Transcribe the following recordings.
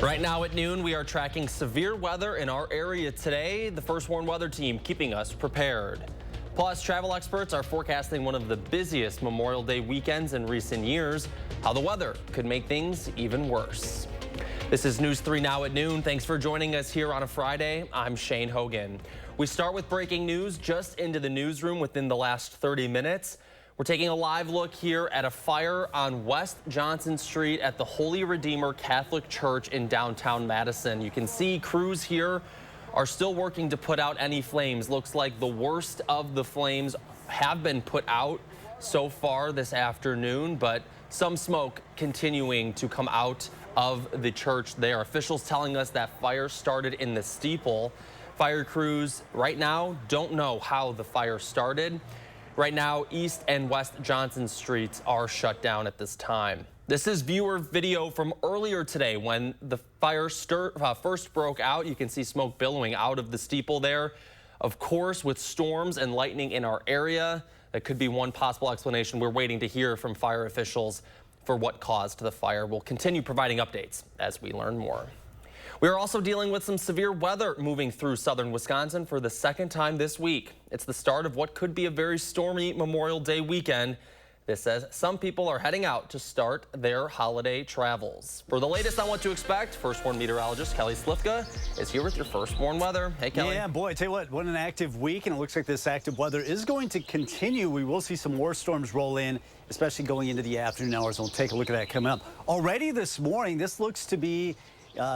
Right now at noon, we are tracking severe weather in our area today. The First Warn Weather Team keeping us prepared. Plus, travel experts are forecasting one of the busiest Memorial Day weekends in recent years. How the weather could make things even worse. This is News 3 Now at noon. Thanks for joining us here on a Friday. I'm Shane Hogan. We start with breaking news just into the newsroom within the last 30 minutes. We're taking a live look here at a fire on West Johnson Street at the Holy Redeemer Catholic Church in downtown Madison. You can see crews here are still working to put out any flames. Looks like the worst of the flames have been put out so far this afternoon, but some smoke continuing to come out of the church there. Officials telling us that fire started in the steeple. Fire crews right now don't know how the fire started. Right now, East and West Johnson Streets are shut down at this time. This is viewer video from earlier today when the fire first broke out. You can see smoke billowing out of the steeple there. Of course, with storms and lightning in our area, that could be one possible explanation. We're waiting to hear from fire officials for what caused the fire. We'll continue providing updates as we learn more. We are also dealing with some severe weather moving through southern Wisconsin for the second time this week. It's the start of what could be a very stormy Memorial Day weekend. This says some people are heading out to start their holiday travels. For the latest on what to expect, First Warn meteorologist Kelly Slifka is here with your First Warn weather. Hey, Kelly. Yeah, boy, I tell you what an active week, and it looks like this active weather is going to continue. We will see some more storms roll in, especially going into the afternoon hours. We'll take a look at that coming up. Already this morning, this looks to be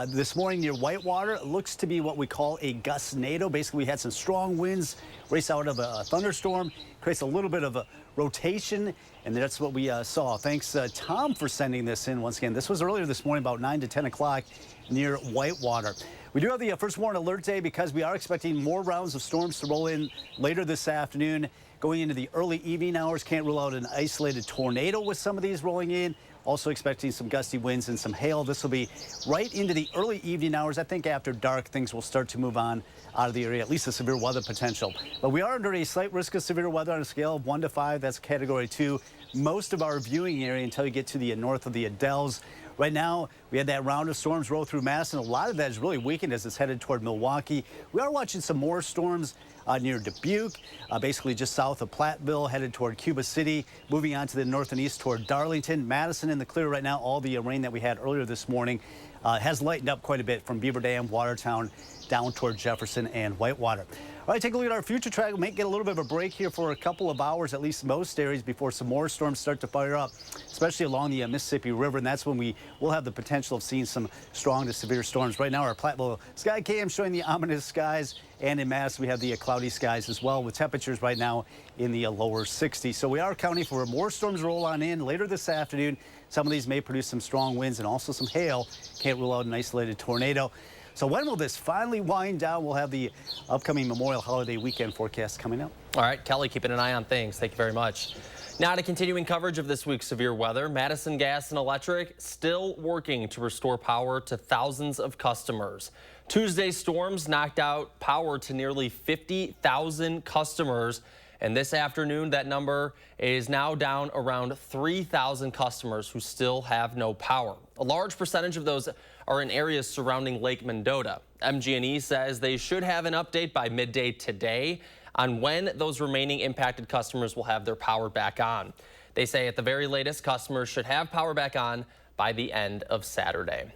this morning near Whitewater, it looks to be what we call a gustnado. Basically, we had some strong winds race out of a thunderstorm, creates a little bit of a rotation, and that's what we saw. Thanks, Tom, for sending this in once again. This was earlier this morning, about 9 to 10 o'clock near Whitewater. We do have the First Warn Alert Day because we are expecting more rounds of storms to roll in later this afternoon. Going into the early evening hours, can't rule out an isolated tornado with some of these rolling in. Also expecting some gusty winds and some hail. This will be right into the early evening hours. I think after dark, things will start to move on out of the area, at least the severe weather potential. But we are under a slight risk of severe weather on a scale of 1 to 5. That's category 2. Most of our viewing area until you get to the north of the Adells. Right now, we had that round of storms roll through Madison. A lot of that is really weakened as it's headed toward Milwaukee. We are watching some more storms near Dubuque, basically just south of Platteville, headed toward Cuba City, moving on to the north and east toward Darlington. Madison in the clear right now. All the rain that we had earlier this morning has lightened up quite a bit from Beaver Dam, Watertown, down toward Jefferson and Whitewater. All right, take a look at our future track. We may get a little bit of a break here for a couple of hours, at least most areas, before some more storms start to fire up, especially along the Mississippi River, and that's when we will have the potential of seeing some strong to severe storms. Right now, our Platteville sky cam showing the ominous skies, and in Madison, we have the cloudy skies as well, with temperatures right now in the lower 60s. So we are counting for more storms to roll on in later this afternoon. Some of these may produce some strong winds and also some hail. Can't rule out an isolated tornado. So when will this finally wind down? We'll have the upcoming Memorial Holiday weekend forecast coming up. All right, Kelly, keeping an eye on things. Thank you very much. Now to continuing coverage of this week's severe weather. Madison Gas and Electric still working to restore power to thousands of customers. Tuesday's storms knocked out power to nearly 50,000 customers. And this afternoon, that number is now down around 3,000 customers who still have no power. A large percentage of those are in areas surrounding Lake Mendota. MG&E says they should have an update by midday today on when those remaining impacted customers will have their power back on. They say at the very latest, customers should have power back on by the end of Saturday.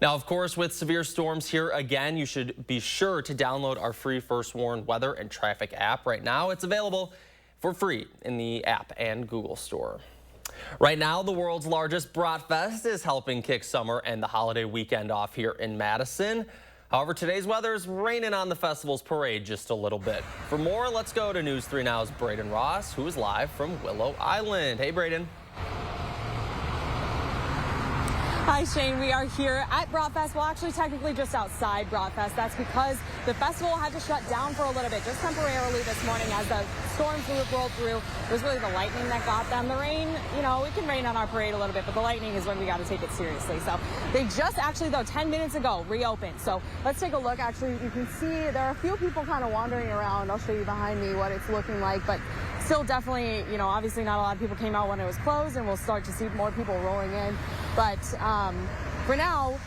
Now, of course, with severe storms here again, you should be sure to download our free First Warn weather and traffic app. Right now, it's available for free in the app and Google Store. Right now, the world's largest Bratfest is helping kick summer and the holiday weekend off here in Madison. However, today's weather is raining on the festival's parade just a little bit. For more, let's go to News 3 Now's Braden Ross, who is live from Willow Island. Hey, Braden. Hi, Shane. We are here at Bratfest. Well, actually, technically just outside Bratfest. That's because the festival had to shut down for a little bit, just temporarily this morning as the storms rolled through. It was really the lightning that got them. The rain, you know, it can rain on our parade a little bit, but the lightning is when we got to take it seriously. So they just actually, though, 10 minutes ago reopened. So let's take a look. Actually, you can see there are a few people kind of wandering around. I'll show you behind me what it's looking like, but still definitely, you know, obviously not a lot of people came out when it was closed, and we'll start to see more people rolling in. But for now,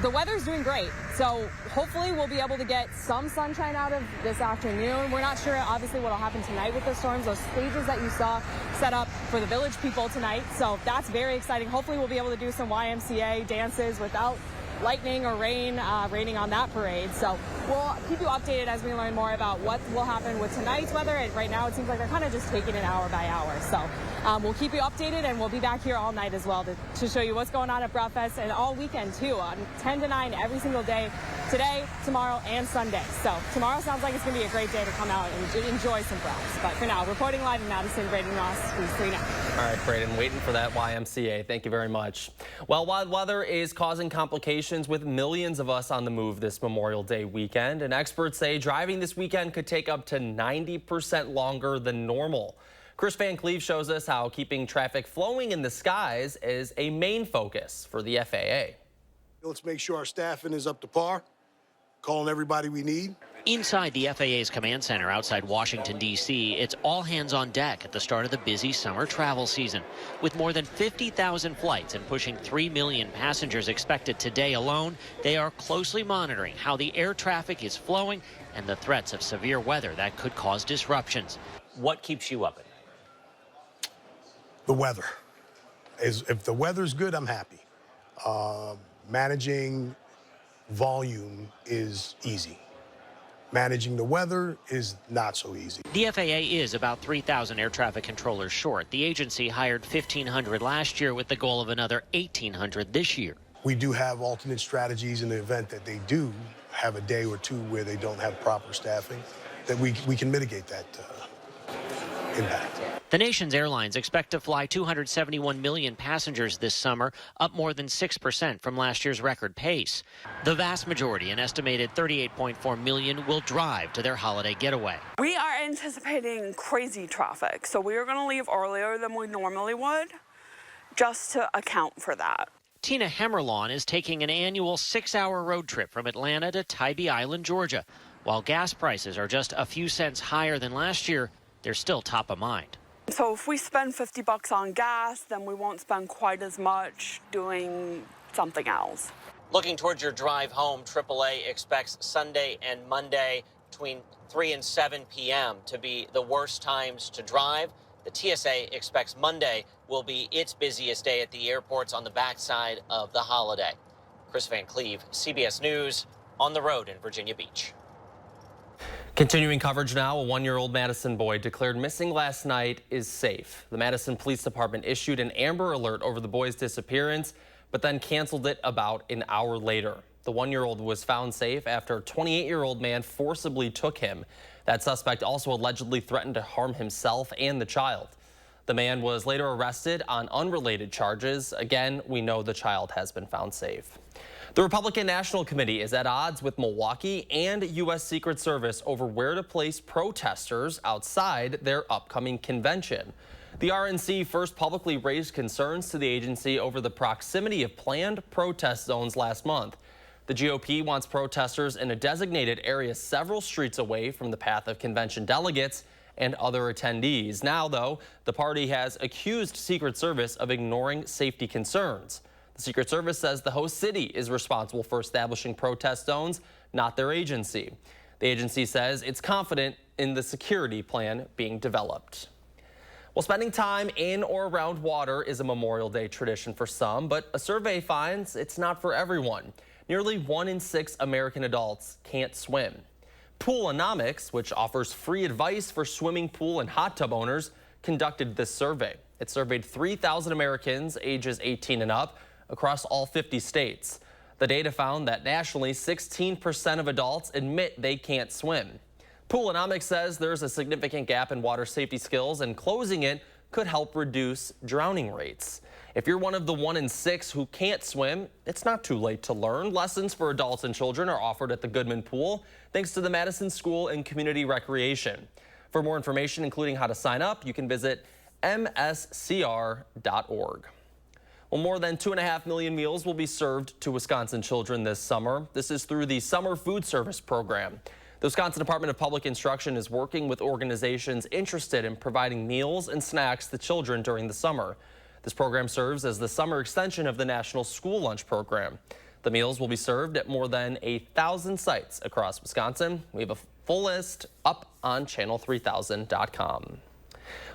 the weather's doing great. So hopefully we'll be able to get some sunshine out of this afternoon. We're not sure, obviously, what will happen tonight with the storms. Those stages that you saw set up for the village people tonight. So that's very exciting. Hopefully we'll be able to do some YMCA dances without lightning or rain raining on that parade. So we'll keep you updated as we learn more about what will happen with tonight's weather. And right now it seems like they're kind of just taking it hour by hour. So we'll keep you updated, and we'll be back here all night as well to show you what's going on at Broadfest, and all weekend too, on 10 to 9 every single day, today, tomorrow, and Sunday. So tomorrow sounds like it's going to be a great day to come out and enjoy some Broads. But for now, reporting live in Madison, Braden Ross, News 3 Now. All right, Braden, waiting for that YMCA. Thank you very much. Well, wild weather is causing complications with millions of us on the move this Memorial Day weekend, and experts say driving this weekend could take up to 90% longer than normal. Chris Van Cleve shows us how keeping traffic flowing in the skies is a main focus for the FAA. Let's make sure our staffing is up to par, calling everybody we need. Inside the FAA's command center outside Washington, D.C., it's all hands on deck at the start of the busy summer travel season. With more than 50,000 flights and pushing 3 million passengers expected today alone, they are closely monitoring how the air traffic is flowing and the threats of severe weather that could cause disruptions. What keeps you up at night? The weather. If the weather's good, I'm happy. Managing volume is easy. Managing the weather is not so easy. The FAA is about 3,000 air traffic controllers short. The agency hired 1,500 last year with the goal of another 1,800 this year. We do have alternate strategies in the event that they do have a day or two where they don't have proper staffing, that we can mitigate that impact. The nation's airlines expect to fly 271 million passengers this summer, up more than 6% from last year's record pace. The vast majority, an estimated 38.4 million, will drive to their holiday getaway. We are anticipating crazy traffic, so we are going to leave earlier than we normally would, just to account for that. Tina Hemmerlawn is taking an annual 6-hour road trip from Atlanta to Tybee Island, Georgia. While gas prices are just a few cents higher than last year, they're still top of mind. So if we spend $50 on gas, then we won't spend quite as much doing something else. Looking towards your drive home, AAA expects Sunday and Monday between 3 and 7 p.m. to be the worst times to drive. The TSA expects Monday will be its busiest day at the airports on the backside of the holiday. Chris Van Cleve, CBS News, on the road in Virginia Beach. Continuing coverage now, a 1-year-old Madison boy declared missing last night is safe. The Madison Police Department issued an Amber Alert over the boy's disappearance, but then canceled it about an hour later. The 1-year-old was found safe after a 28-year-old man forcibly took him. That suspect also allegedly threatened to harm himself and the child. The man was later arrested on unrelated charges. Again, we know the child has been found safe. The Republican National Committee is at odds with Milwaukee and U.S. Secret Service over where to place protesters outside their upcoming convention. The RNC first publicly raised concerns to the agency over the proximity of planned protest zones last month. The GOP wants protesters in a designated area several streets away from the path of convention delegates and other attendees. Now, though, the party has accused Secret Service of ignoring safety concerns. The Secret Service says the host city is responsible for establishing protest zones, not their agency. The agency says it's confident in the security plan being developed. Well, spending time in or around water is a Memorial Day tradition for some, but a survey finds it's not for everyone. Nearly 1 in 6 American adults can't swim. Poolonomics, which offers free advice for swimming pool and hot tub owners, conducted this survey. It surveyed 3,000 Americans ages 18 and up across all 50 states. The data found that nationally, 16% of adults admit they can't swim. Poolonomics says there's a significant gap in water safety skills, and closing it could help reduce drowning rates. If you're one of the 1 in 6 who can't swim, it's not too late to learn. Lessons for adults and children are offered at the Goodman Pool, thanks to the Madison School and Community Recreation. For more information, including how to sign up, you can visit mscr.org. Well, more than 2.5 million meals will be served to Wisconsin children this summer. This is through the Summer Food Service Program. The Wisconsin Department of Public Instruction is working with organizations interested in providing meals and snacks to children during the summer. This program serves as the summer extension of the National School Lunch Program. The meals will be served at more than 1,000 sites across Wisconsin. We have a full list up on channel3000.com.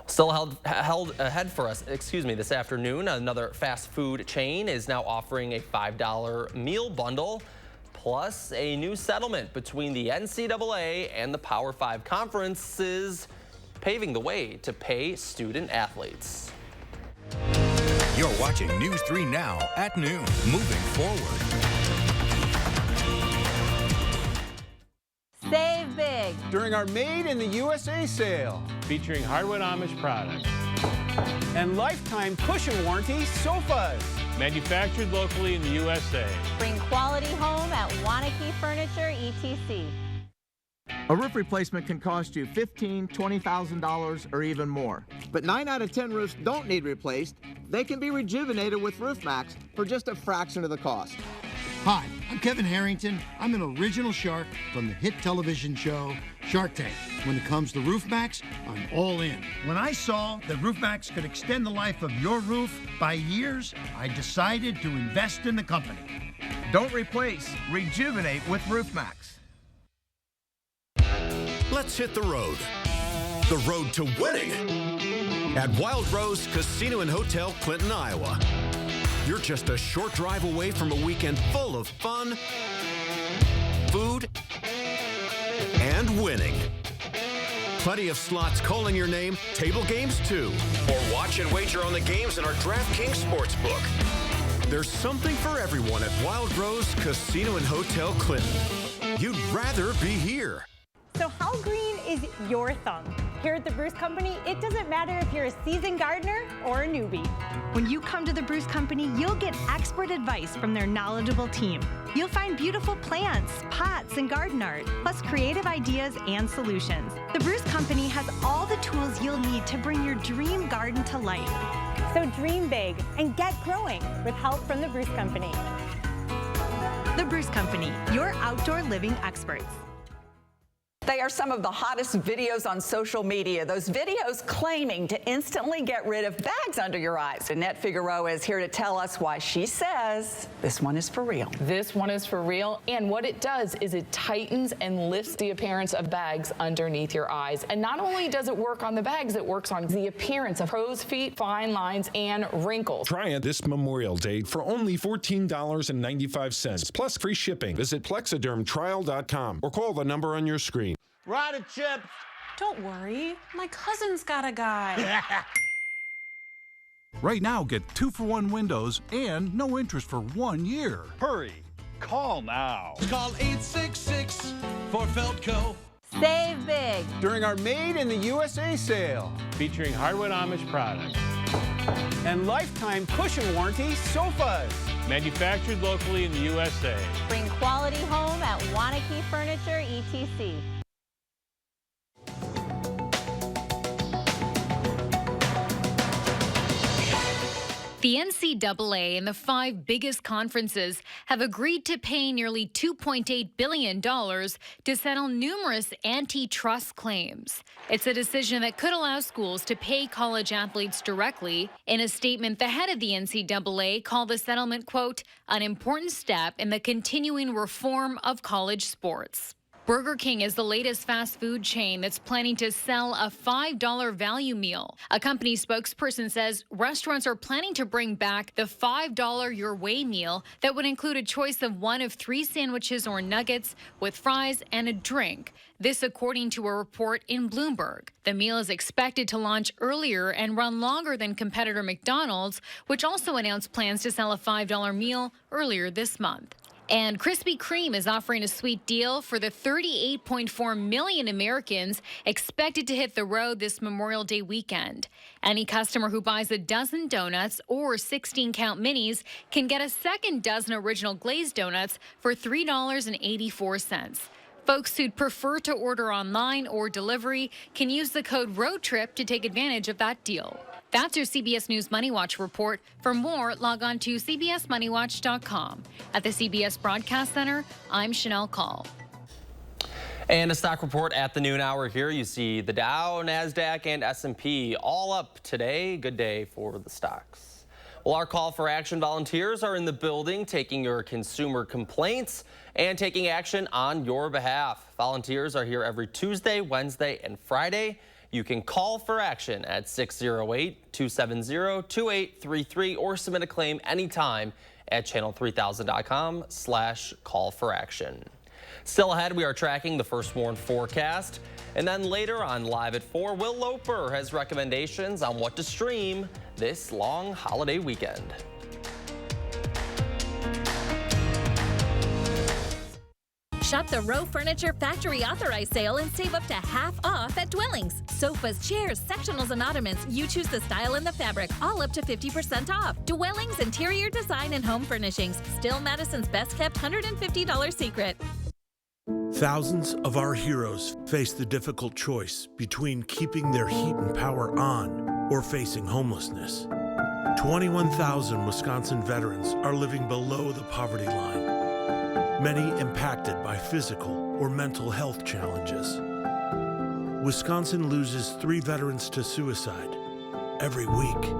Still held ahead for us, this afternoon, another fast food chain is now offering a $5 meal bundle, plus a new settlement between the NCAA and the Power 5 conferences, paving the way to pay student athletes. You're watching News 3 Now at noon, moving forward. Save big during our Made in the USA sale, featuring hardwood Amish products and lifetime cushion warranty sofas, manufactured locally in the USA. Bring quality home at Wanakee Furniture, etc. A roof replacement can cost you $15,000, $20,000 or even more. But 9 out of 10 roofs don't need replaced. They can be rejuvenated with Roof Max for just a fraction of the cost. Hi, I'm Kevin Harrington. I'm an original shark from the hit television show Shark Tank. When it comes to Roof Max, I'm all in. When I saw that Roof Max could extend the life of your roof by years, I decided to invest in the company. Don't replace, rejuvenate with Roof Max. Let's hit the road. The road to winning at Wild Rose Casino and Hotel, Clinton, Iowa. You're just a short drive away from a weekend full of fun, food, and winning. Plenty of slots calling your name, table games too. Or watch and wager on the games in our DraftKings Sportsbook. There's something for everyone at Wild Rose Casino and Hotel, Clinton. You'd rather be here. So how green is your thumb? Here at the Bruce Company, it doesn't matter if you're a seasoned gardener or a newbie. When you come to the Bruce Company, you'll get expert advice from their knowledgeable team. You'll find beautiful plants, pots, and garden art, plus creative ideas and solutions. The Bruce Company has all the tools you'll need to bring your dream garden to life. So dream big and get growing with help from the Bruce Company. The Bruce Company, your outdoor living experts. They are some of the hottest videos on social media. Those videos claiming to instantly get rid of bags under your eyes. Annette Figueroa is here to tell us why she says this one is for real. This one is for real, and what it does is it tightens and lifts the appearance of bags underneath your eyes. And not only does it work on the bags, it works on the appearance of crow's feet, fine lines, and wrinkles. Try it this Memorial Day for only $14.95 plus free shipping. Visit plexidermtrial.com or call the number on your screen. Ride a chip. Don't worry, my cousin's got a guy. Right now, get 2-for-1 windows and no interest for 1 year. Hurry, call now. Call 866 for Feltco. Save big during our Made in the USA sale, featuring hardwood Amish products and lifetime cushion warranty sofas, manufactured locally in the USA. Bring quality home at Wanakee Furniture, etc. The NCAA and the 5 biggest conferences have agreed to pay nearly $2.8 billion to settle numerous antitrust claims. It's a decision that could allow schools to pay college athletes directly. In a statement, the head of the NCAA called the settlement, quote, an important step in the continuing reform of college sports. Burger King is the latest fast food chain that's planning to sell a $5 value meal. A company spokesperson says restaurants are planning to bring back the $5 your way meal that would include a choice of one of 3 sandwiches or nuggets with fries and a drink. This according to a report in Bloomberg. The meal is expected to launch earlier and run longer than competitor McDonald's, which also announced plans to sell a $5 meal earlier this month. And Krispy Kreme is offering a sweet deal for the 38.4 million Americans expected to hit the road this Memorial Day weekend. Any customer who buys a dozen donuts or 16-count minis can get a second dozen original glazed donuts for $3.84. Folks who'd prefer to order online or delivery can use the code ROADTRIP to take advantage of that deal. That's your CBS News Money Watch report. For more, log on to cbsmoneywatch.com. At the CBS Broadcast Center, I'm Chanel Call. And a stock report at the noon hour here. You see the Dow, NASDAQ, and S&P all up today. Good day for the stocks. Well, our call for action volunteers are in the building taking your consumer complaints and taking action on your behalf. Volunteers are here every Tuesday, Wednesday, and Friday. You can call for action at 608-270-2833 or submit a claim anytime at channel3000.com/call-for-action. Still ahead, we are tracking the first warn forecast. And then later on Live at 4, Will Loper has recommendations on what to stream this long holiday weekend. Shop the Row Furniture Factory Authorized Sale and save up to half off at Dwellings. Sofas, chairs, sectionals, and ottomans. You choose the style and the fabric, all up to 50% off. Dwellings Interior Design and Home Furnishings. Still Madison's best kept $150 secret. Thousands of our heroes face the difficult choice between keeping their heat and power on or facing homelessness. 21,000 Wisconsin veterans are living below the poverty line, many impacted by physical or mental health challenges. Wisconsin loses 3 veterans to suicide every week.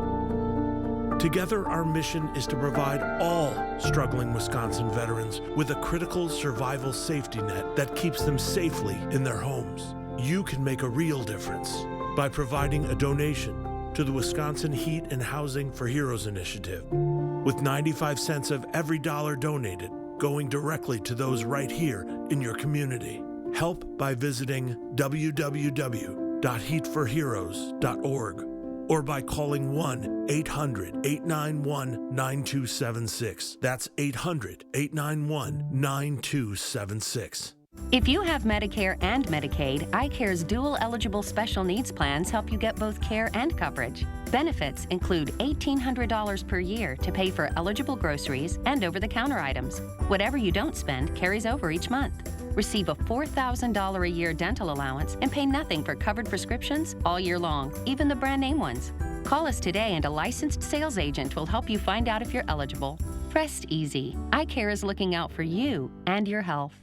Together, our mission is to provide all struggling Wisconsin veterans with a critical survival safety net that keeps them safely in their homes. You can make a real difference by providing a donation to the Wisconsin Heat and Housing for Heroes initiative, with 95 cents of every dollar donated going directly to those right here in your community. Help by visiting www.heatforheroes.org or by calling 1-800-891-9276. That's 800-891-9276. If you have Medicare and Medicaid, iCare's dual eligible special needs plans help you get both care and coverage. Benefits include $1,800 per year to pay for eligible groceries and over-the-counter items. Whatever you don't spend carries over each month. Receive a $4,000 a year dental allowance and pay nothing for covered prescriptions all year long, even the brand name ones. Call us today and a licensed sales agent will help you find out if you're eligible. Rest easy. iCare is looking out for you and your health.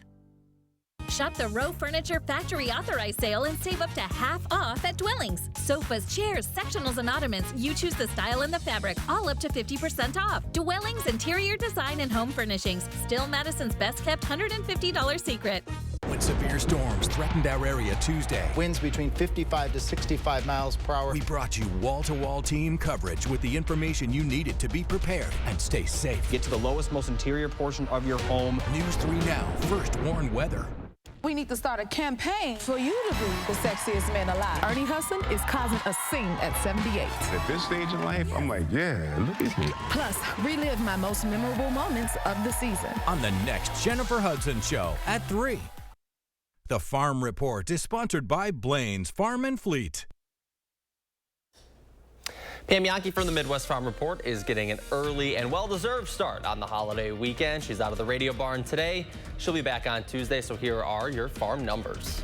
Shop the Row Furniture Factory Authorized Sale and save up to half off at Dwellings. Sofas, chairs, sectionals, and ottomans. You choose the style and the fabric, all up to 50% off. Dwellings Interior Design and Home Furnishings. Still Madison's best kept $150 secret. When severe storms threatened our area Tuesday, winds between 55 to 65 miles per hour, we brought you wall-to-wall team coverage with the information you needed to be prepared and stay safe. Get to the lowest, most interior portion of your home. News 3 Now, first warn weather. We need to start a campaign for you to be the sexiest man alive. Ernie Hudson is causing a scene at 78. At this stage in life, I'm like, yeah, look at me. Plus, relive my most memorable moments of the season. On the next Jennifer Hudson Show at 3. The Farm Report is sponsored by Blaine's Farm and Fleet. Pam Yankee from the Midwest Farm Report is getting an early and well-deserved start on the holiday weekend. She's out of the radio barn today. She'll be back on Tuesday, so here are your farm numbers.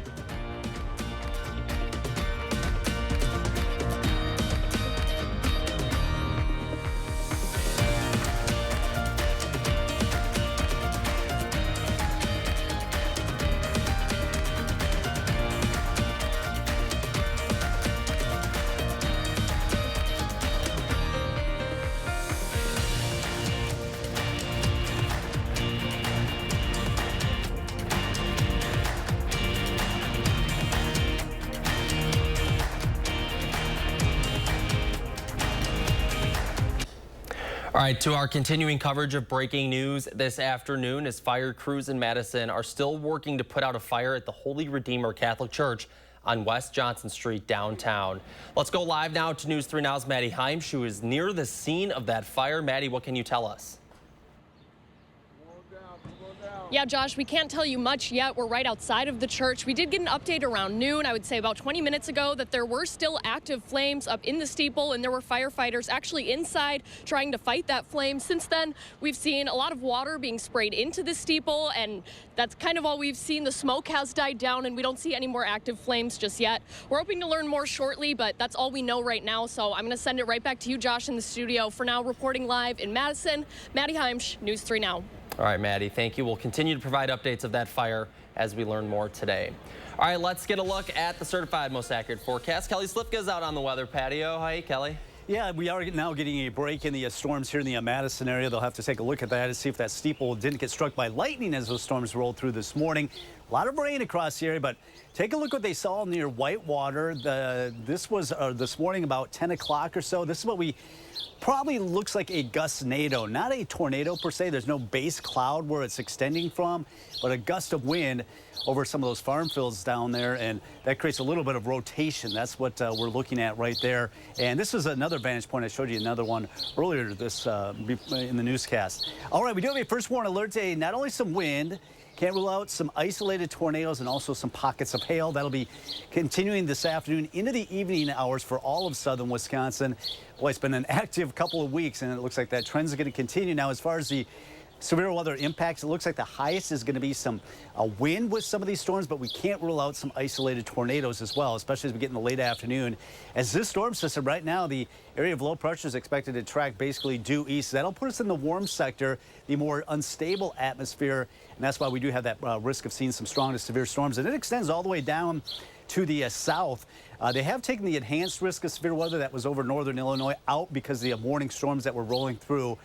All right, to our continuing coverage of breaking news this afternoon, as fire crews in Madison are still working to put out a fire at the Holy Redeemer Catholic Church on West Johnson Street downtown. Let's go live now to News 3 Now's Maddie Heimsch, who is near the scene of that fire. Maddie, what can you tell us? Yeah, Josh, we can't tell you much yet. We're right outside of the church. We did get an update around noon, I would say about 20 minutes ago, that there were still active flames up in the steeple, and there were firefighters actually inside trying to fight that flame. Since then, we've seen a lot of water being sprayed into the steeple, and that's kind of all we've seen. The smoke has died down, and we don't see any more active flames just yet. We're hoping to learn more shortly, but that's all we know right now, so I'm going to send it right back to you, Josh, in the studio. For now, reporting live in Madison, Maddie Heimsch, News 3 Now. All right, Maddie, thank you. We'll continue to provide updates of that fire as we learn more today. All right, let's get a look at the certified most accurate forecast. Kelly Slipka is out on the weather patio. Hi, Kelly. Yeah, we are now getting a break in the storms here in the Madison area. They'll have to take a look at that and see if that steeple didn't get struck by lightning as those storms rolled through this morning. A lot of rain across the area, but take a look what they saw near Whitewater. This was this morning about 10 o'clock or so. This is what we probably looks like a gustnado, not a tornado per se. There's no base cloud where it's extending from, but a gust of wind over some of those farm fields down there, and that creates a little bit of rotation. That's what we're looking at right there. And this is another vantage point. I showed you another one earlier this in the newscast. All right, we do have a first warning alert today. Not only some wind, can't rule out some isolated tornadoes and also some pockets of hail. That'll be continuing this afternoon into the evening hours for all of southern Wisconsin. Boy, it's been an active couple of weeks, and it looks like that trend is going to continue. Now, as far as the severe weather impacts, it looks like the highest is going to be some wind with some of these storms, but we can't rule out some isolated tornadoes as well, especially as we get in the late afternoon. As this storm system right now, the area of low pressure is expected to track basically due east. That'll put us in the warm sector, the more unstable atmosphere, and that's why we do have that risk of seeing some strong to severe storms. And it extends all the way down to the south. They have taken the enhanced risk of severe weather that was over northern Illinois out because the morning storms that were rolling through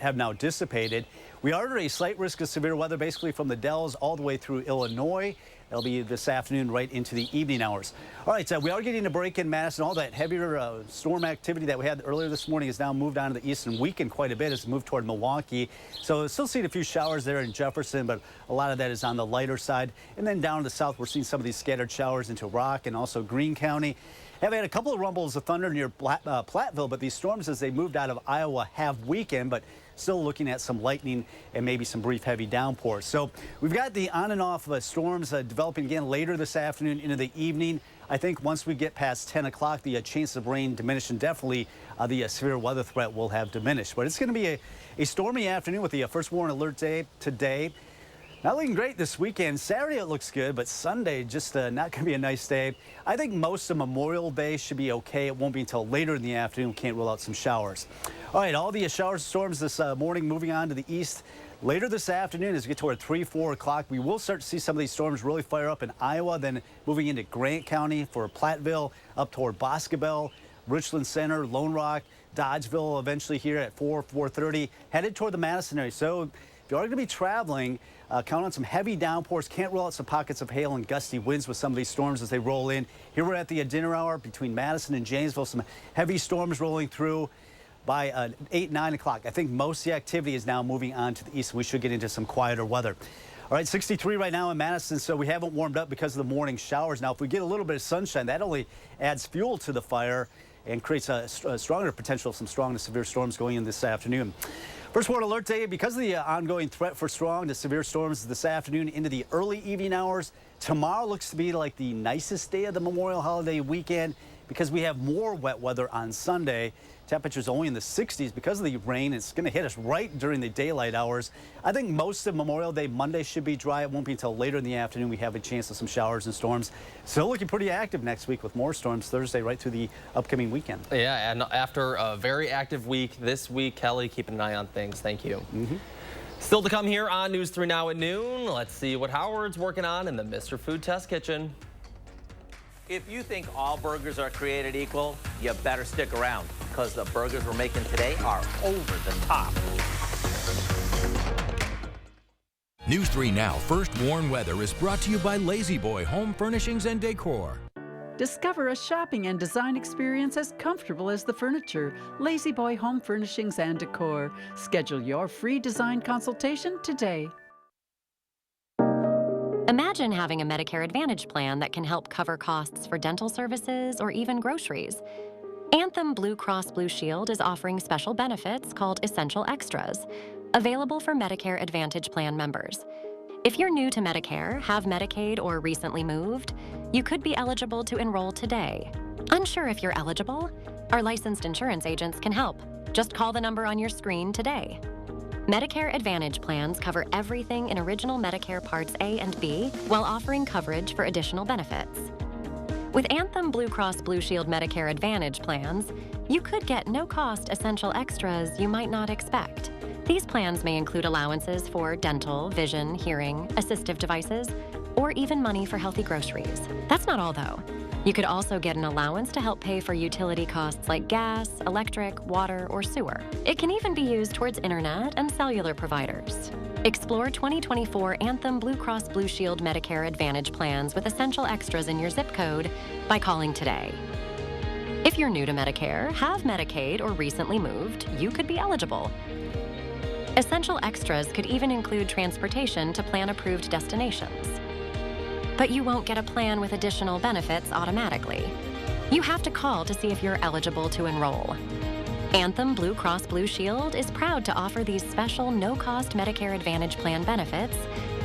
have now dissipated. We are at a slight risk of severe weather basically from the Dells all the way through Illinois. That'll be this afternoon right into the evening hours. All right, so we are getting a break in Madison. All that heavier storm activity that we had earlier this morning has now moved on to the east and weakened quite a bit as it moved toward Milwaukee. So still seeing a few showers there in Jefferson, but a lot of that is on the lighter side. And then down to the south, we're seeing some of these scattered showers into Rock and also Greene County. Have had a couple of rumbles of thunder near Platteville, but these storms as they moved out of Iowa have weakened, but still looking at some lightning and maybe some brief heavy downpours. So we've got the on and off storms developing again later this afternoon into the evening. I think once we get past 10 o'clock, the chance of rain diminish, and definitely the severe weather threat will have diminished. But it's going to be a stormy afternoon with the first warning alert day today. Not looking great this weekend. Saturday it looks good, but Sunday just not going to be a nice day. I think most of Memorial Day should be okay. It won't be until later in the afternoon. We can't rule out some showers. All right, all the showers and storms this morning moving on to the east. Later this afternoon, as we get toward 3, 4 o'clock, we will start to see some of these storms really fire up in Iowa, then moving into Grant County for Platteville, up toward Boscobel, Richland Center, Lone Rock, Dodgeville, eventually here at 4:30, headed toward the Madison area. So if you are going to be traveling, count on some heavy downpours. Can't rule out some pockets of hail and gusty winds with some of these storms as they roll in. Here we're at the dinner hour between Madison and Janesville. Some heavy storms rolling through by 8, 9 o'clock. I think most of the activity is now moving on to the east. We should get into some quieter weather. All right, 63 right now in Madison, so we haven't warmed up because of the morning showers. Now, if we get a little bit of sunshine, that only adds fuel to the fire and creates a stronger potential of some strong to severe storms going in this afternoon. First warning alert day, because of the ongoing threat for strong to severe storms this afternoon into the early evening hours. Tomorrow looks to be like the nicest day of the Memorial Holiday weekend because we have more wet weather on Sunday. Temperatures only in the 60s because of the rain. It's going to hit us right during the daylight hours. I think most of Memorial Day Monday should be dry. It won't be until later in the afternoon we have a chance of some showers and storms. Still looking pretty active next week with more storms Thursday right through the upcoming weekend. Yeah, and after a very active week this week, Kelly, keeping an eye on things. Thank you. Still to come here on News 3 Now at noon. Let's see what Howard's working on in the Mr. Food Test Kitchen. If you think all burgers are created equal, you better stick around because the burgers we're making today are over the top. News 3 Now First Warn Weather is brought to you by Lazy Boy Home Furnishings and Decor. Discover a shopping and design experience as comfortable as the furniture. Lazy Boy Home Furnishings and Decor. Schedule your free design consultation today. Imagine having a Medicare Advantage plan that can help cover costs for dental services or even groceries. Anthem Blue Cross Blue Shield is offering special benefits called Essential Extras, available for Medicare Advantage plan members. If you're new to Medicare, have Medicaid, or recently moved, you could be eligible to enroll today. Unsure if you're eligible? Our licensed insurance agents can help. Just call the number on your screen today. Medicare Advantage plans cover everything in original Medicare Parts A and B while offering coverage for additional benefits. With Anthem Blue Cross Blue Shield Medicare Advantage plans, you could get no-cost essential extras you might not expect. These plans may include allowances for dental, vision, hearing, assistive devices, or even money for healthy groceries. That's not all, though. You could also get an allowance to help pay for utility costs like gas, electric, water, or sewer. It can even be used towards internet and cellular providers. Explore 2024 Anthem Blue Cross Blue Shield Medicare Advantage plans with essential extras in your zip code by calling today. If you're new to Medicare, have Medicaid, or recently moved, you could be eligible. Essential extras could even include transportation to plan-approved destinations. But you won't get a plan with additional benefits automatically. You have to call to see if you're eligible to enroll. Anthem Blue Cross Blue Shield is proud to offer these special no-cost Medicare Advantage plan benefits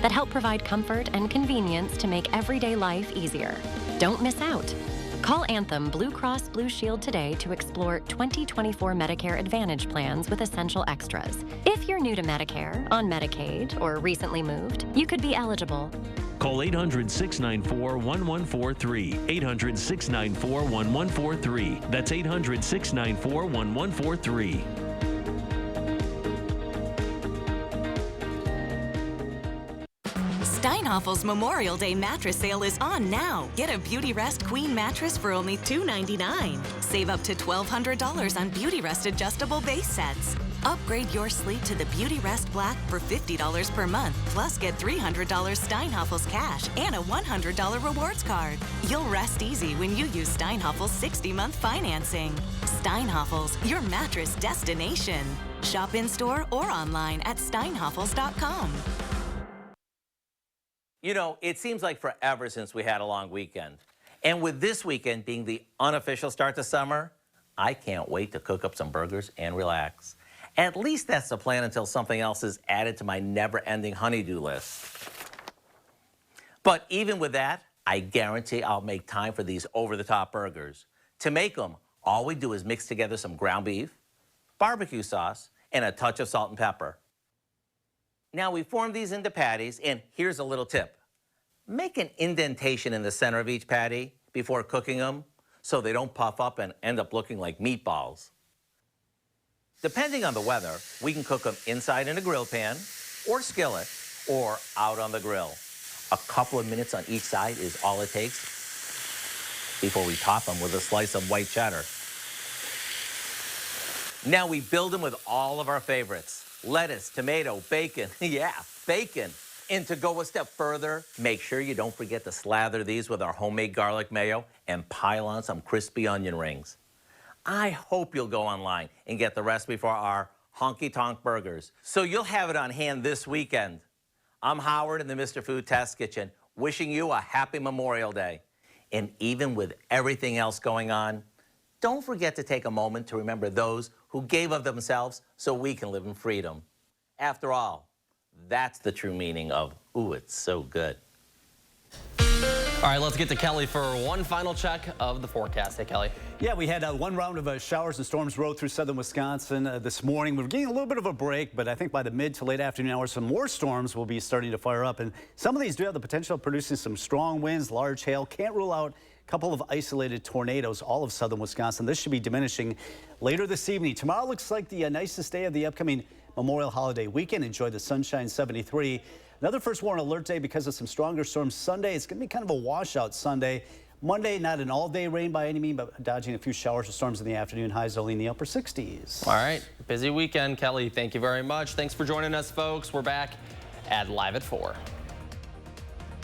that help provide comfort and convenience to make everyday life easier. Don't miss out. Call Anthem Blue Cross Blue Shield today to explore 2024 Medicare Advantage plans with essential extras. If you're new to Medicare, on Medicaid, or recently moved, you could be eligible. Call 800-694-1143. 800-694-1143. That's 800-694-1143. Steinhoffel's Memorial Day mattress sale is on now. Get a Beauty Rest Queen mattress for only $299. Save up to $1,200 on Beauty Rest adjustable base sets. Upgrade your sleep to the Beauty Rest Black for $50 per month, plus get $300 Steinhoffel's cash and a $100 rewards card. You'll rest easy when you use Steinhoffel's 60-month financing. Steinhoffel's, your mattress destination. Shop in-store or online at steinhoffels.com. You know, it seems like forever since we had a long weekend. And with this weekend being the unofficial start to summer, I can't wait to cook up some burgers and relax. At least that's the plan until something else is added to my never-ending honey-do list. But even with that, I guarantee I'll make time for these over-the-top burgers. To make them, all we do is mix together some ground beef, barbecue sauce, and a touch of salt and pepper. Now we form these into patties, and here's a little tip. Make an indentation in the center of each patty before cooking them so they don't puff up and end up looking like meatballs. Depending on the weather, we can cook them inside in a grill pan or skillet or out on the grill. A couple of minutes on each side is all it takes before we top them with a slice of white cheddar. Now we build them with all of our favorites. Lettuce, tomato, bacon, yeah, bacon. And to go a step further, make sure you don't forget to slather these with our homemade garlic mayo and pile on some crispy onion rings. I hope you'll go online and get the recipe for our honky-tonk burgers, so you'll have it on hand this weekend. I'm Howard in the Mr. Food Test Kitchen, wishing you a happy Memorial Day. And even with everything else going on, don't forget to take a moment to remember those who gave of themselves so we can live in freedom. After all, that's the true meaning of, ooh, it's so good. All right, let's get to Kelly for one final check of the forecast. Hey, Kelly. Yeah, we had one round of showers and storms roll through southern Wisconsin this morning. We're getting a little bit of a break, but I think by the mid to late afternoon hours, some more storms will be starting to fire up. And some of these do have the potential of producing some strong winds, large hail. Can't rule out a couple of isolated tornadoes, all of southern Wisconsin. This should be diminishing later this evening. Tomorrow looks like the nicest day of the upcoming Memorial Holiday weekend. Enjoy the sunshine, 73. Another first warning alert day because of some stronger storms Sunday. It's going to be kind of a washout Sunday. Monday, not an all-day rain by any means, but dodging a few showers or storms in the afternoon. Highs only in the upper 60s. All right. Busy weekend, Kelly. Thank you very much. Thanks for joining us, folks. We're back at Live at 4.